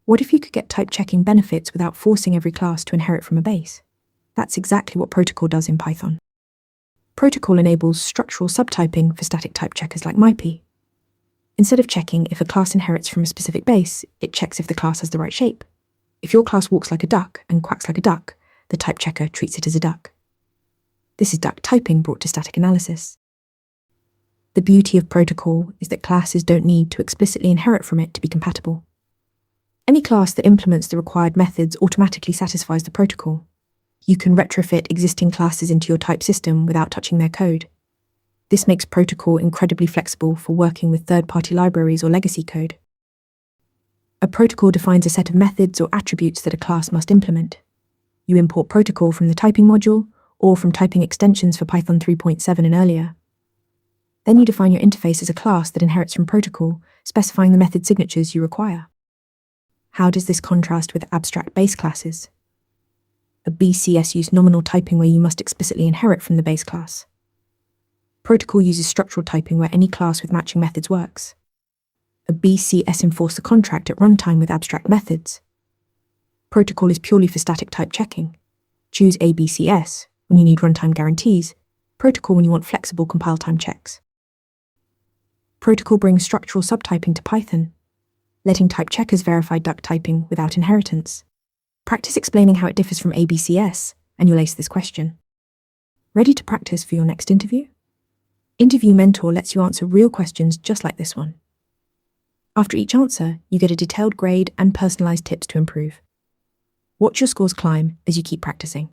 What if you could get type checking benefits without forcing every class to inherit from a base? That's exactly what Protocol does in Python. Protocol enables structural subtyping for static type checkers like MyP. Instead of checking if a class inherits from a specific base, it checks if the class has the right shape. If your class walks like a duck and quacks like a duck, the type checker treats it as a duck. This is duck typing brought to static analysis. The beauty of Protocol is that classes don't need to explicitly inherit from it to be compatible. Any class that implements the required methods automatically satisfies the protocol. You can retrofit existing classes into your type system without touching their code. This makes Protocol incredibly flexible for working with third-party libraries or legacy code. A protocol defines a set of methods or attributes that a class must implement. You import Protocol from the typing module or from typing extensions for Python 3.7 and earlier. Then you define your interface as a class that inherits from Protocol, specifying the method signatures you require. How does this contrast with abstract base classes? A BCS uses nominal typing where you must explicitly inherit from the base class. Protocol uses structural typing where any class with matching methods works. A BCS enforces a contract at runtime with abstract methods. Protocol is purely for static type checking. Choose ABCS when you need runtime guarantees, Protocol when you want flexible compile time checks. Protocol brings structural subtyping to Python, letting type checkers verify duck typing without inheritance. Practice explaining how it differs from ABCS, and you'll ace this question. Ready to practice for your next interview? Interview Mentor lets you answer real questions just like this one. After each answer, you get a detailed grade and personalized tips to improve. Watch your scores climb as you keep practicing.